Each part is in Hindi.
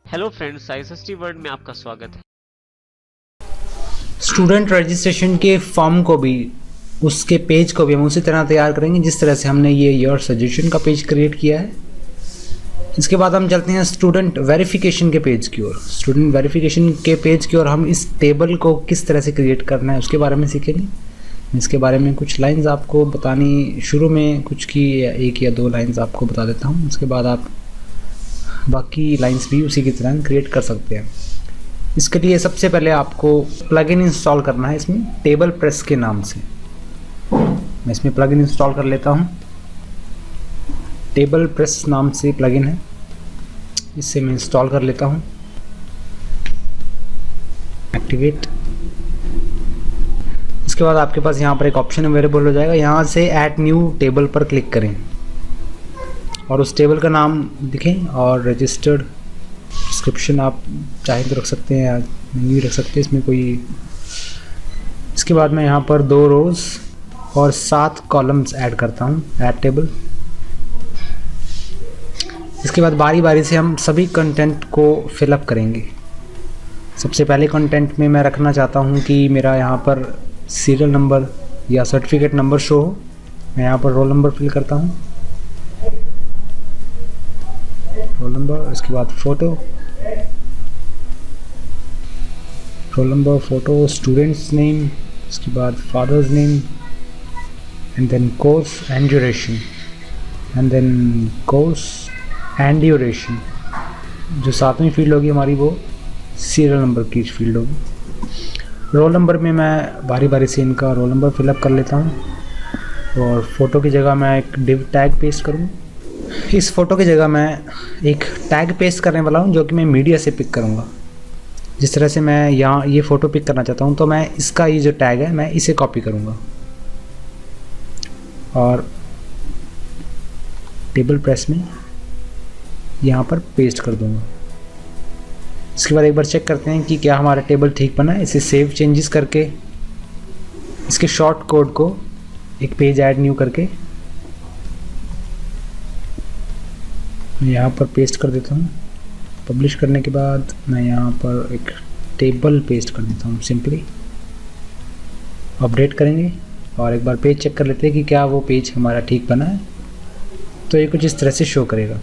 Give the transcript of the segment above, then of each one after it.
हेलो फ्रेंड्स, आईएसएसटी वर्ल्ड में आपका स्वागत है। स्टूडेंट रजिस्ट्रेशन के फॉर्म को भी, उसके पेज को भी हम उसी तरह तैयार करेंगे जिस तरह से हमने ये योर सजेशन का पेज क्रिएट किया है। इसके बाद हम चलते हैं स्टूडेंट वेरिफिकेशन के पेज की ओर। स्टूडेंट वेरिफिकेशन के पेज की ओर हम इस टेबल को किस तरह से क्रिएट करना है उसके बारे में सीखेंगे। इसके बारे में कुछ लाइंस आपको बतानी, शुरू में कुछ की एक या दो लाइंस आपको बता देता हूँ, उसके बाद आप बाकी लाइंस भी उसी की तरह क्रिएट कर सकते हैं। इसके लिए सबसे पहले आपको प्लगइन इंस्टॉल करना है इसमें, टेबल प्रेस के नाम से। मैं इसमें प्लगइन इंस्टॉल कर लेता हूँ। टेबल प्रेस नाम से प्लगइन है, इससे मैं इंस्टॉल कर लेता हूँ। एक्टिवेट। इसके बाद आपके पास यहाँ पर एक ऑप्शन अवेलेबल हो जाएगा, यहाँ से ऐड न्यू टेबल पर क्लिक करें और उस टेबल का नाम लिखें और रजिस्टर्ड डिस्क्रिप्शन आप चाहे तो रख सकते हैं या नहीं भी रख सकते, इसमें कोई। इसके बाद मैं यहाँ पर 2 रोज़ और 7 कॉलम्स ऐड करता हूँ, ऐड टेबल। इसके बाद बारी बारी से हम सभी कंटेंट को फिलअप करेंगे। सबसे पहले कंटेंट में मैं रखना चाहता हूँ कि मेरा यहाँ पर सीरियल नंबर या सर्टिफिकेट नंबर शो हो। मैं यहाँ पर रोल नंबर फिल करता हूँ, रोल नंबर। इसके बाद photo, roll number, photo, students name, इसके बाद father's name, and then course and duration, and then course and duration. जो 7वीं फील्ड होगी हमारी वो सीरियल नंबर की फील्ड होगी। रोल नंबर में मैं बारी बारी से इनका रोल नंबर फिलअप कर लेता हूँ और फ़ोटो की जगह मैं एक डिव टैग पेस्ट करूँ। इस फ़ोटो की जगह मैं एक टैग पेस्ट करने वाला हूँ जो कि मैं मीडिया से पिक करूँगा। जिस तरह से मैं यहाँ ये फ़ोटो पिक करना चाहता हूँ तो मैं इसका ये जो टैग है मैं इसे कॉपी करूँगा और टेबल प्रेस में यहाँ पर पेस्ट कर दूँगा। इसके बाद एक बार चेक करते हैं कि क्या हमारा टेबल ठीक बना है। इसे सेव चेंजेस करके इसके शॉर्ट कोड को एक पेज ऐड न्यू करके मैं यहाँ पर पेस्ट कर देता हूँ। पब्लिश करने के बाद मैं यहाँ पर एक टेबल पेस्ट कर देता हूँ। सिंपली अपडेट करेंगे और एक बार पेज चेक कर लेते हैं कि क्या वो पेज हमारा ठीक बना है। तो ये कुछ इस तरह से शो करेगा।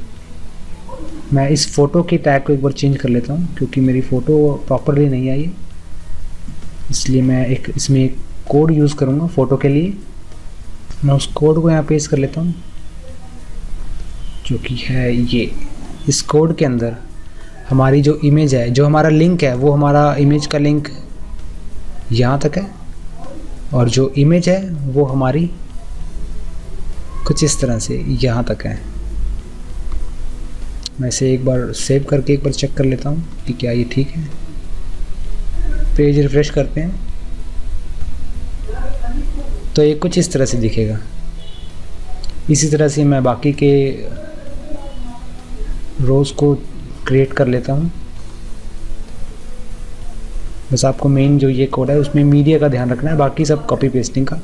मैं इस फ़ोटो की टैग को एक बार चेंज कर लेता हूँ क्योंकि मेरी फ़ोटो प्रॉपरली नहीं आई है, इसलिए मैं इसमें एक कोड यूज़ करूँगा फ़ोटो के लिए। मैं उस कोड को यहाँ पेस्ट कर लेता हूँ जो कि है ये। इस कोड के अंदर हमारी जो इमेज है, जो हमारा लिंक है, वो हमारा इमेज का लिंक यहाँ तक है और जो इमेज है वो हमारी कुछ इस तरह से यहाँ तक है। मैं इसे एक बार सेव करके एक बार चेक कर लेता हूँ कि क्या ये ठीक है। पेज रिफ्रेश करते हैं तो ये कुछ इस तरह से दिखेगा। इसी तरह से मैं बाकी के रोज़ को क्रिएट कर लेता हूँ। बस आपको मेन जो ये कोड है उसमें मीडिया का ध्यान रखना है, बाकी सब कॉपी पेस्टिंग का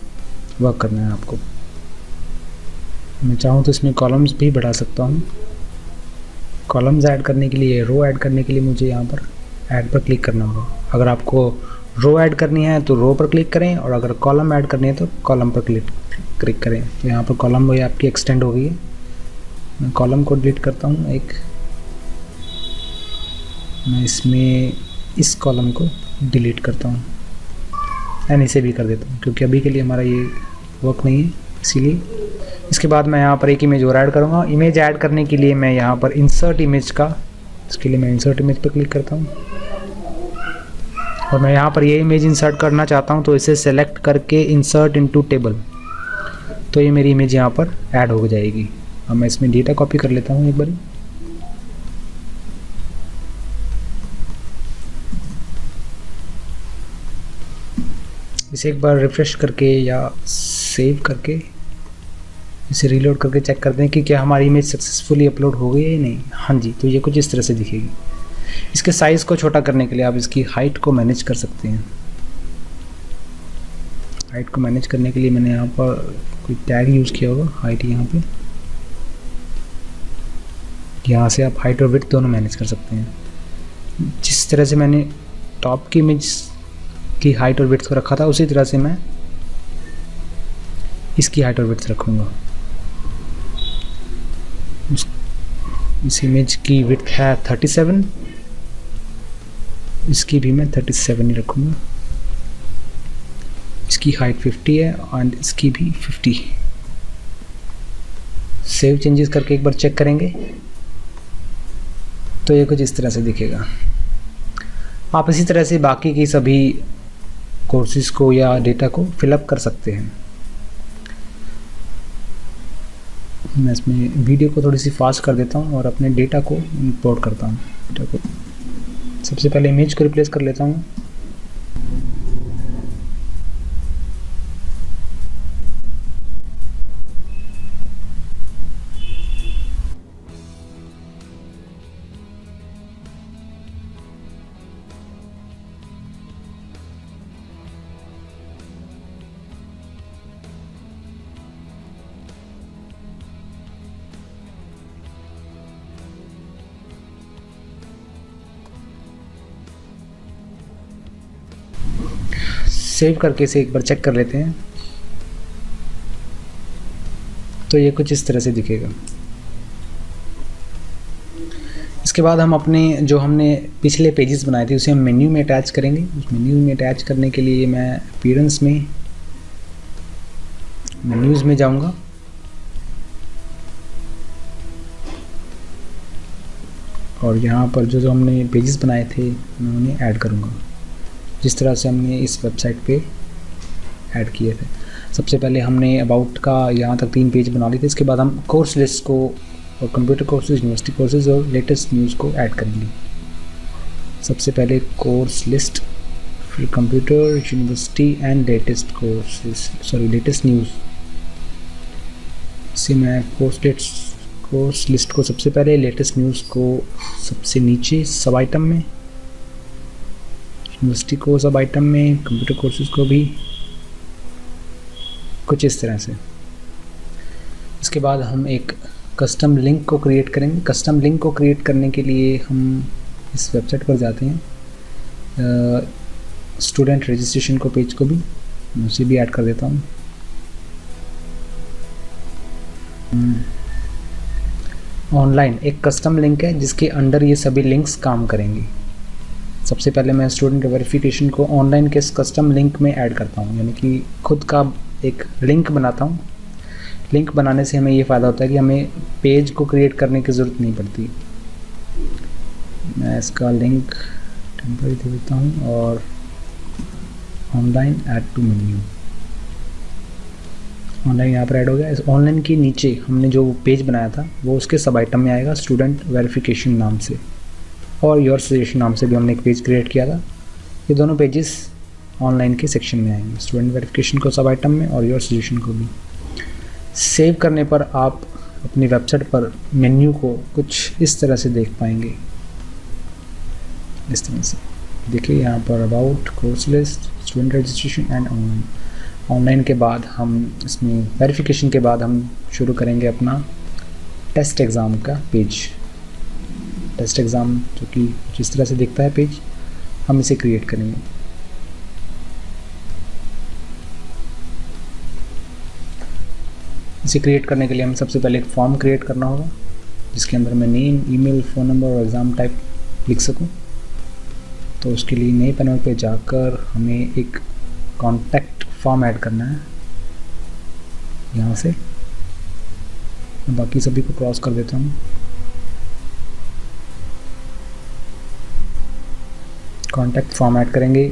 वर्क करना है आपको। मैं चाहूँ तो इसमें कॉलम्स भी बढ़ा सकता हूँ। कॉलम्स ऐड करने के लिए, रो ऐड करने के लिए मुझे यहाँ पर ऐड पर क्लिक करना होगा। अगर आपको रो ऐड करनी है तो रो पर क्लिक करें और अगर कॉलम ऐड करनी है तो कॉलम पर क्लिक करें। तो यहाँ पर कॉलम ये आपकी एक्सटेंड हो गई है। मैं कॉलम को डिलीट करता हूँ एक। मैं इसमें इस कॉलम को डिलीट करता हूँ एंड इसे भी कर देता हूँ क्योंकि अभी के लिए हमारा ये वर्क नहीं है, इसीलिए। इसके बाद मैं यहाँ पर एक इमेज और ऐड करूँगा। इमेज ऐड करने के लिए मैं यहाँ पर इंसर्ट इमेज का, इसके लिए मैं इंसर्ट इमेज पर क्लिक करता हूँ और मैं यहाँ पर ये इमेज इंसर्ट करना चाहता हूँ तो इसे सेलेक्ट करके इंसर्ट इनटू टेबल, तो ये मेरी इमेज यहाँ पर ऐड हो जाएगी। अब मैं इसमें डेटा कॉपी कर लेता हूँ एक बार। इसे एक बार रिफ्रेश करके या सेव करके इसे रीलोड करके चेक करते हैं कि क्या हमारी इमेज सक्सेसफुली अपलोड हो गई है या नहीं। हाँ जी, तो ये कुछ इस तरह से दिखेगी। इसके साइज़ को छोटा करने के लिए आप इसकी हाइट को मैनेज कर सकते हैं। हाइट को मैनेज करने के लिए मैंने यहाँ पर कोई टैग यूज़ किया होगा, हाइट यहाँ पे। यहाँ से आप हाइट और विड्थ दोनों मैनेज कर सकते हैं। जिस तरह से मैंने टॉप की इमेज की हाइट और विड्थ को रखा था उसी तरह से मैं इसकी हाइट और विड्थ रखूँगा। इस इमेज की विड्थ है 37, इसकी भी मैं 37 ही रखूँगा। इसकी हाइट 50 है और इसकी भी 50। सेव चेंजेस करके एक बार चेक करेंगे तो ये कुछ इस तरह से दिखेगा। आप इसी तरह से बाकी की सभी कोर्सेज़ को या डेटा को फिलअप कर सकते हैं। मैं इसमें वीडियो को थोड़ी सी फास्ट कर देता हूँ और अपने डेटा को इंपोर्ट करता हूँ। डेटा को सबसे पहले इमेज को रिप्लेस कर लेता हूँ। सेव करके इसे एक बार चेक कर लेते हैं तो ये कुछ इस तरह से दिखेगा। इसके बाद हम अपने जो हमने पिछले पेजेस बनाए थे उसे हम मेन्यू में अटैच करेंगे। उस मेन्यू में अटैच करने के लिए मैं अपीयरेंस में मेन्यूज़ में जाऊंगा और यहाँ पर जो हमने पेजेस बनाए थे मैं उन्हें ऐड करूँगा जिस तरह से हमने इस वेबसाइट पे ऐड किए थे। सबसे पहले हमने अबाउट का यहाँ तक 3 पेज बना लिए थे। इसके बाद हम कोर्स लिस्ट को और कंप्यूटर कोर्सेज, यूनिवर्सिटी कोर्सेज और लेटेस्ट न्यूज़ को ऐड करेंगे। सबसे पहले कोर्स लिस्ट, फिर computer, university and latest courses, latest news. इसे मैं कोर्स लिस्ट को सबसे पहले, लेटेस्ट न्यूज़ को सबसे नीचे सब आइटम में, यूनिवर्सिटी को सब आइटम में, कंप्यूटर कोर्सेज को भी कुछ इस तरह से। इसके बाद हम एक कस्टम लिंक को क्रिएट करेंगे। कस्टम लिंक को क्रिएट करने के लिए हम इस वेबसाइट पर जाते हैं, स्टूडेंट रजिस्ट्रेशन को पेज को भी मैं उसे भी ऐड कर देता हूँ। ऑनलाइन एक कस्टम लिंक है जिसके अंडर ये सभी लिंक्स काम करेंगे। सबसे पहले मैं स्टूडेंट वेरिफिकेशन को ऑनलाइन के कस्टम लिंक में ऐड करता हूँ, यानी कि खुद का एक लिंक बनाता हूँ। लिंक बनाने से हमें ये फ़ायदा होता है कि हमें पेज को क्रिएट करने की ज़रूरत नहीं पड़ती। मैं इसका लिंक टेम्परेरी दे देता हूँ और online add to menu, online यहाँ पर ऐड हो गया। इस ऑनलाइन के नीचे हमने जो पेज बनाया था वो उसके सब आइटम में आएगा, स्टूडेंट वेरिफिकेशन नाम से, और योर सजेशन नाम से भी हमने एक पेज क्रिएट किया था। ये दोनों पेजेस ऑनलाइन के सेक्शन में आएंगे, स्टूडेंट वेरिफिकेशन को सब आइटम में और योर सजेशन को भी। सेव करने पर आप अपनी वेबसाइट पर मेन्यू को कुछ इस तरह से देख पाएंगे। इस तरह से देखिए, यहाँ पर about, course list, student registration and online. Online के बाद हम इसमें वेरिफिकेशन के बाद हम शुरू करेंगे अपना टेस्ट एग्ज़ाम का पेज। टेस्ट एग्ज़ाम जो कि जिस तरह से दिखता है पेज, हम इसे क्रिएट करेंगे। इसे क्रिएट करने के लिए हमें सबसे पहले एक फॉर्म क्रिएट करना होगा जिसके अंदर मैं नेम, ईमेल, फ़ोन नंबर और एग्ज़ाम टाइप लिख सकूं। तो उसके लिए नए पैनल पे जाकर हमें एक कॉन्टैक्ट फॉर्म ऐड करना है। यहाँ से मैं बाकी सभी को क्रॉस कर देता हूँ। कॉन्टैक्ट फॉर्म ऐड करेंगे।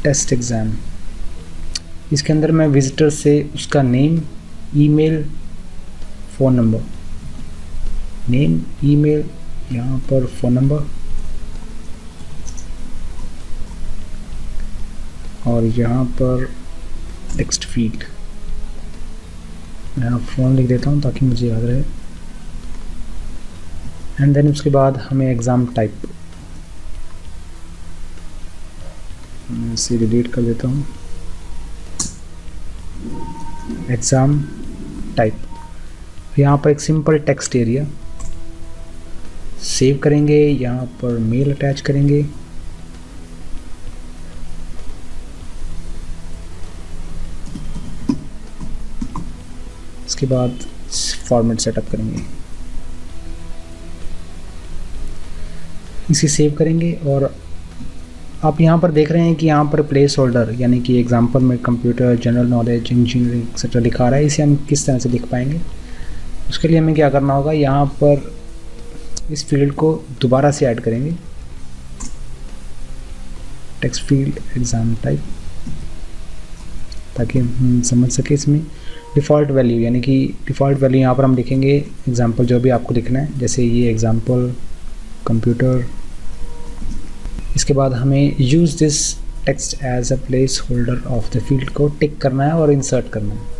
टेस्ट एग्ज़ाम, इसके अंदर मैं विजिटर से उसका name, email, phone number, name, email, यहाँ पर फ़ोन नंबर और यहाँ पर टेक्स्ट फील्ड मैं फ़ोन लिख देता हूँ ताकि मुझे याद रहे। एंड देन उसके बाद हमें एग्ज़ाम टाइप इसे डिलीट कर देता हूँ। एग्ज़ाम टाइप, यहाँ पर एक सिंपल टेक्स्ट एरिया सेव करेंगे, यहाँ पर मेल अटैच करेंगे। इसके बाद फॉर्मेट सेटअप करेंगे, इसे सेव करेंगे। और आप यहाँ पर देख रहे हैं कि यहाँ पर प्लेस होल्डर यानी कि एग्जांपल में computer, general knowledge, engineering etcetera लिखा रहा है। इसे हम किस तरह से लिख पाएंगे, उसके लिए हमें क्या करना होगा, यहाँ पर इस फील्ड को दोबारा से ऐड करेंगे, टेक्स्ट फील्ड एग्जाम टाइप, ताकि हम समझ सके। इसमें डिफ़ॉल्ट वैल्यू यानी कि डिफ़ॉल्ट वैल्यू यहाँ पर हम लिखेंगे एग्जांपल जो भी आपको लिखना है, जैसे ये एग्जांपल कंप्यूटर। इसके बाद हमें use this text as a placeholder of the field को टिक करना है और इंसर्ट करना है।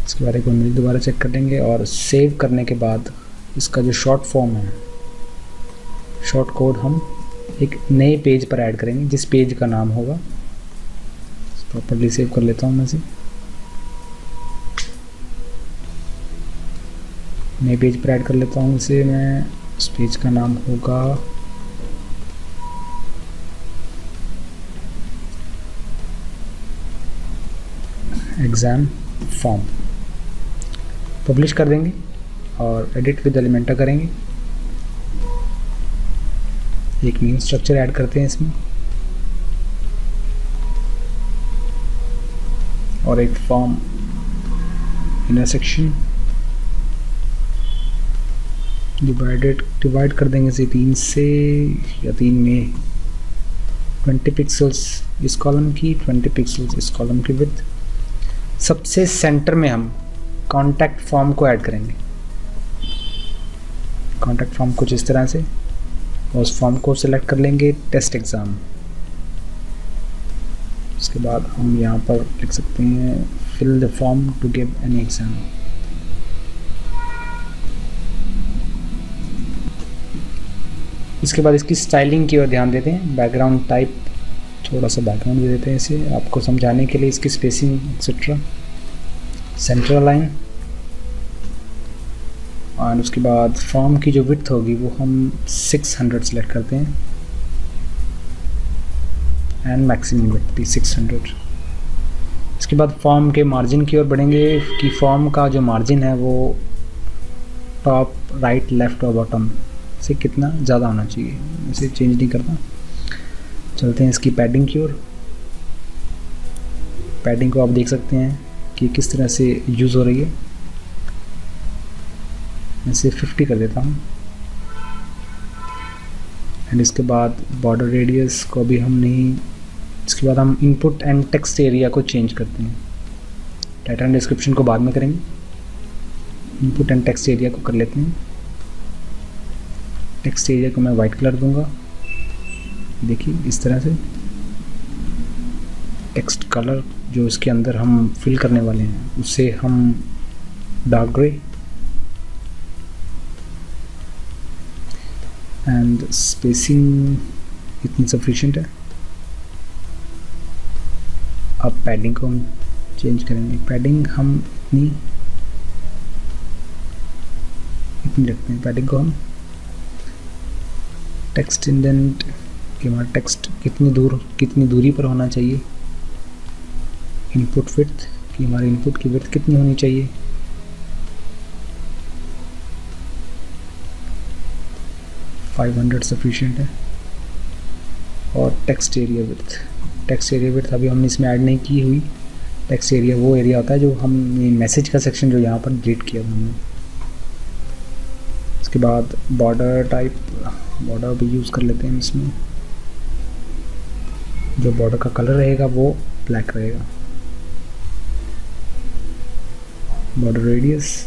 इसके बारे में दोबारा चेक कर लेंगे और सेव करने के बाद इसका जो शॉर्ट फॉर्म है, शॉर्ट कोड हम एक नए पेज पर ऐड करेंगे, जिस पेज का नाम होगा। प्रॉपर्ली सेव कर लेता हूँ मैं इसे, नए पेज पर ऐड कर लेता हूँ इसे मैं। उस पेज का नाम होगा एग्ज़ाम फॉर्म। पब्लिश कर देंगे और एडिट विद एलिमेंटर करेंगे। एक मेन स्ट्रक्चर ऐड करते हैं इसमें और एक फॉर्म इनर सेक्शन। डिवाइड कर देंगे इसे 3 से या 3 में 20 पिक्सल्स इस कॉलम की, 20 पिक्सल्स इस कॉलम की विड्थ। सबसे सेंटर में हम कॉन्टैक्ट फॉर्म को ऐड करेंगे। कॉन्टैक्ट फॉर्म कुछ इस तरह से, उस फॉर्म को सिलेक्ट कर लेंगे टेस्ट एग्ज़ाम। उसके बाद हम यहाँ पर लिख सकते हैं fill the form to give any exam. इसके बाद इसकी स्टाइलिंग की ओर ध्यान देते हैं। बैकग्राउंड टाइप, थोड़ा सा बैकग्राउंड दे देते हैं इसे आपको समझाने के लिए, इसकी स्पेसिंग एक्सेट्रा। सेंटर लाइन, और उसके बाद फॉर्म की जो विड्थ होगी वो हम 600 सेलेक्ट करते हैं एंड मैक्सिमम विड्थ भी 600। इसके बाद फॉर्म के मार्जिन की ओर बढ़ेंगे कि फॉर्म का जो मार्जिन है वो टॉप, राइट, लेफ़्ट और बॉटम से कितना ज़्यादा होना चाहिए, इसे चेंज नहीं करना। चलते हैं इसकी पैडिंग की ओर। पैडिंग को आप देख सकते हैं कि किस तरह से यूज़ हो रही है। मैं इसे 50 कर देता हूँ। एंड इसके बाद बॉर्डर रेडियस को भी हम नहीं, इसके बाद हम इनपुट एंड टेक्स्ट एरिया को चेंज करते हैं। टाइटल एंड डिस्क्रिप्शन को बाद में करेंगे, इनपुट एंड टेक्स्ट एरिया को कर लेते हैं। टेक्स्ट एरिया को मैं वाइट कलर दूंगा, देखिए इस तरह से। टेक्स्ट कलर जो इसके अंदर हम फिल करने वाले हैं उसे हम डार्क ग्रे एंड स्पेसिंग इतनी सफिशिएंट है। अब पैडिंग को हम चेंज करेंगे। पैडिंग हम इतनी रखते हैं। पैडिंग को हम टेक्स्ट इंडेंट कि हमारा टेक्स्ट कितनी दूरी पर होना चाहिए। इनपुट विड्थ कि हमारे इनपुट की विड्थ कितनी होनी चाहिए। $500 सफिशिएंट है। और टेक्स्ट एरिया विड्थ अभी हमने इसमें ऐड नहीं की हुई। टेक्स्ट एरिया वो एरिया होता है जो हम मैसेज का सेक्शन जो यहाँ पर डिलीट किया था हमने। इसके बाद बॉर्डर टाइप, बॉर्डर भी यूज़ कर लेते हैं इसमें। जो बॉर्डर का कलर रहेगा वो ब्लैक रहेगा। बॉर्डर रेडियस,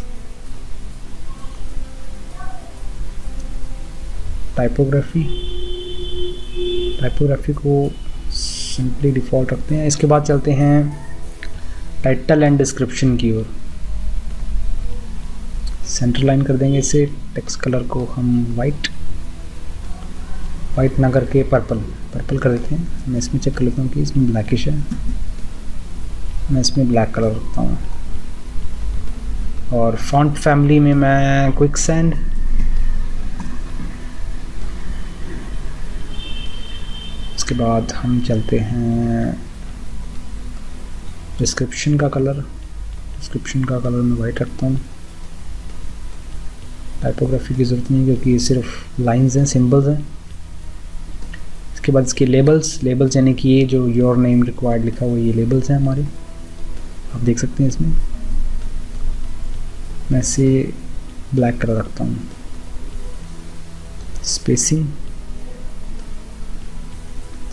टाइपोग्राफी को सिंपली डिफ़ॉल्ट रखते हैं। इसके बाद चलते हैं टाइटल एंड डिस्क्रिप्शन की ओर। सेंटर लाइन कर देंगे इसे। टेक्स्ट कलर को हम वाइट वाइट ना करके पर्पल पर्पल कर देते हैं। मैं इसमें चेक कर लेता हूँ कि इसमें ब्लैकिश है, मैं इसमें ब्लैक कलर रखता हूँ। और फॉन्ट फैमिली में मैं क्विकसैंड, उसके बाद हम चलते हैं डिस्क्रिप्शन का कलर मैं वाइट रखता हूँ। टाइपोग्राफी की ज़रूरत नहीं क्योंकि ये सिर्फ लाइंस हैं, सिंबल्स हैं। इसके बाद इसके लेबल्स यानी कि ये जो योर नेम रिक्वायर्ड लिखा हुआ ये लेबल्स हैं हमारे, आप देख सकते हैं। इसमें मैं इसे ब्लैक कलर रखता हूँ।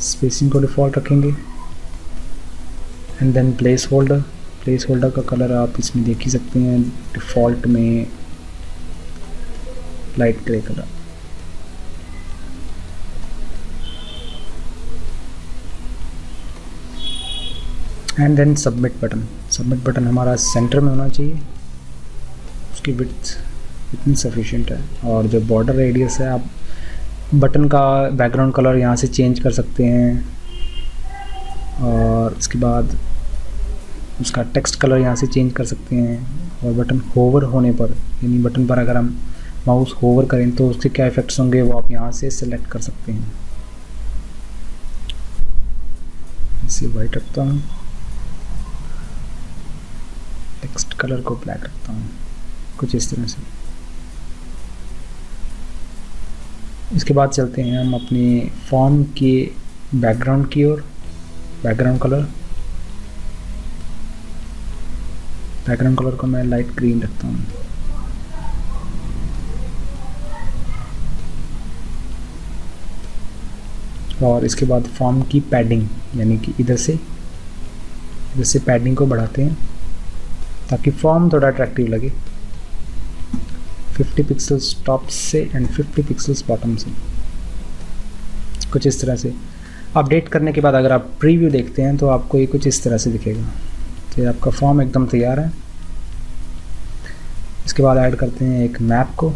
स्पेसिंग को डिफ़ॉल्ट रखेंगे। एंड देन प्लेस होल्डर का कलर आप इसमें देख ही सकते हैं, डिफ़ॉल्ट में light grey colour. And then submit button हमारा सेंटर में होना चाहिए, उसकी विड्थ इतनी सफिशिएंट है। और जो बॉर्डर रेडियस है, आप बटन का बैकग्राउंड कलर यहाँ से चेंज कर सकते हैं। और इसके बाद उसका टेक्स्ट कलर यहाँ से चेंज कर सकते हैं। और बटन होवर होने पर, यानी बटन पर अगर हम माउस होवर करें तो उसके क्या इफ़ेक्ट्स होंगे वो आप यहाँ से सेलेक्ट कर सकते हैं। इसे वाइट रखता हूँ, टेक्स्ट कलर को ब्लैक रखता हूँ, कुछ इस तरह से। इसके बाद चलते हैं हम अपने फॉर्म के बैकग्राउंड की ओर। बैकग्राउंड कलर को मैं लाइट ग्रीन रखता हूँ। और इसके बाद फॉर्म की पैडिंग, यानी कि इधर से पैडिंग को बढ़ाते हैं ताकि फॉर्म थोड़ा अट्रैक्टिव लगे। 50 पिक्सल्स टॉप से एंड 50 पिक्सल्स बॉटम से, कुछ इस तरह से। अपडेट करने के बाद अगर आप प्रीव्यू देखते हैं तो आपको ये कुछ इस तरह से दिखेगा। तो ये आपका फॉर्म एकदम तैयार है। इसके बाद ऐड करते हैं एक मैप को,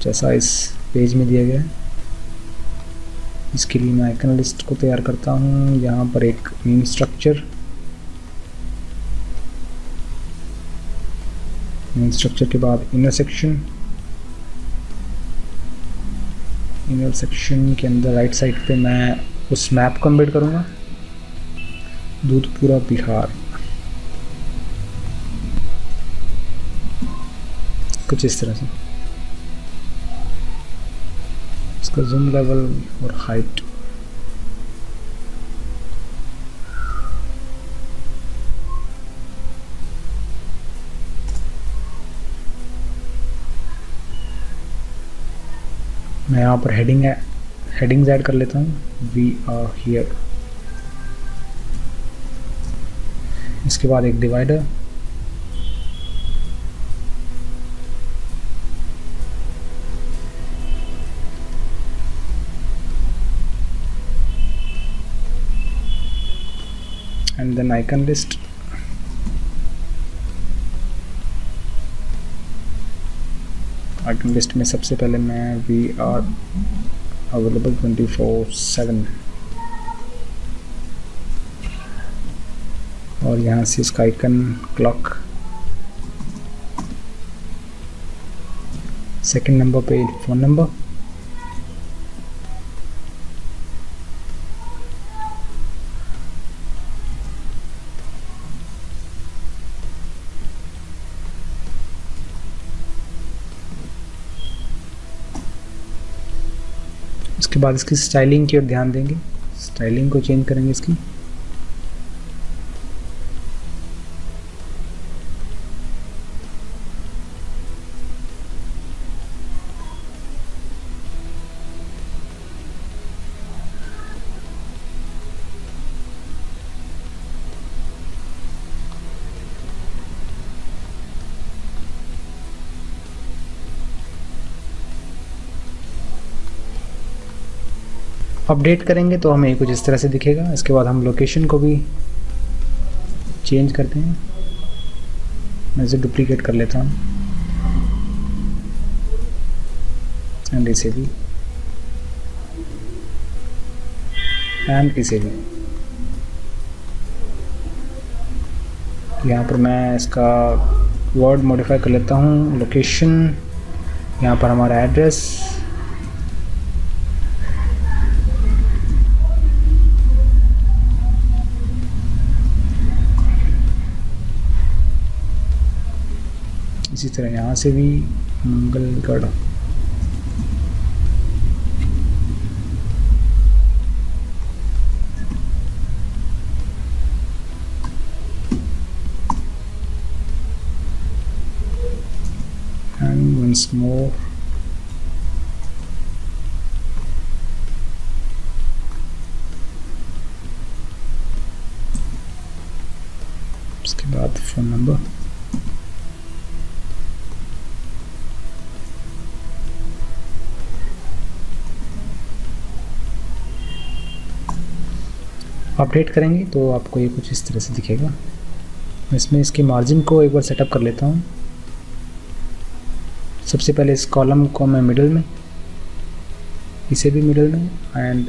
जैसा इस पेज में दिया गया है। इसके लिए मैं आइकन लिस्ट को तैयार करता हूँ। यहाँ पर एक मेन स्ट्रक्चर के बाद इनर सेक्शन के अंदर राइट साइड पे मैं उस मैप को एम्बेड करूँगा, दूधपुरा बिहार, कुछ इस तरह से। इसका जूम लेवल और हाइट मैं यहाँ पर हेडिंग्स ऐड कर लेता हूँ। We are here. इसके बाद एक divider, and then icon list. Icon list में सबसे पहले मैं वी आर अवेलेबल 24/7 और यहाँ से इसका आइकन क्लॉक। सेकंड नंबर पे फ़ोन नंबर, उसके बाद इसकी स्टाइलिंग की ओर ध्यान देंगे। स्टाइलिंग को चेंज करेंगे इसकी। अपडेट करेंगे तो हमें कुछ इस तरह से दिखेगा। इसके बाद हम लोकेशन को भी चेंज करते हैं। मैं इसे डुप्लीकेट कर लेता हूँ। एंड इसे भी एंड इसे भी। यहाँ पर मैं इसका वर्ड मॉडिफाई कर लेता हूँ, लोकेशन, यहाँ पर हमारा एड्रेस, इसी तरह यहाँ से भी मंगलगढ़। And once more उसके बाद फ़ोन नंबर। अपडेट करेंगे तो आपको ये कुछ इस तरह से दिखेगा। इसमें इसकी मार्जिन को एक बार सेटअप कर लेता हूँ। सबसे पहले इस कॉलम को मैं मिडल में, इसे भी मिडल में एंड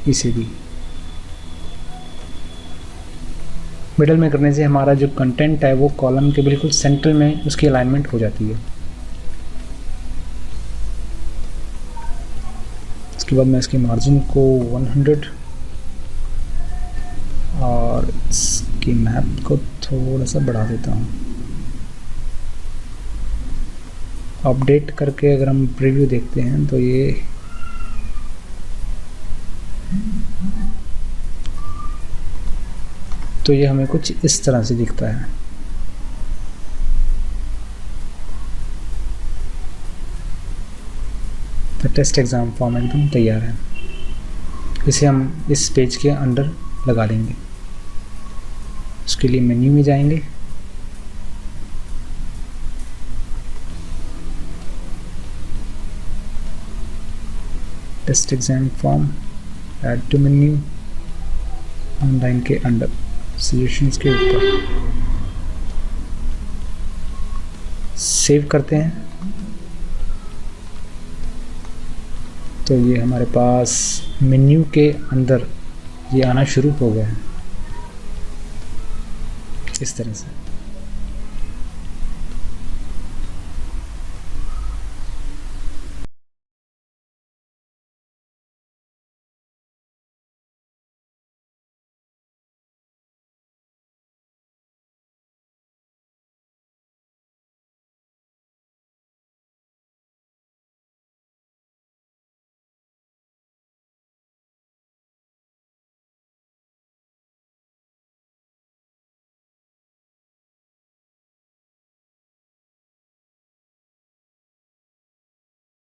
इसे भी मिडल में करने से हमारा जो कंटेंट है वो कॉलम के बिल्कुल सेंटर में उसकी अलाइनमेंट हो जाती है। इसके बाद मैं इसकी मार्जिन को 100 और इसकी मैप को थोड़ा सा बढ़ा देता हूँ। अपडेट करके अगर हम प्रीव्यू देखते हैं तो ये हमें कुछ इस तरह से दिखता है। तो टेस्ट एग्ज़ाम फॉर्म एकदम तैयार है। इसे हम इस पेज के अंदर लगा देंगे। उसके लिए मेन्यू में जाएंगे, test exam form, add to menu, online के अंदर सजेशंस के ऊपर सेव करते हैं। तो ये हमारे पास मेन्यू के अंदर ये आना शुरू हो गया है इस तरह से।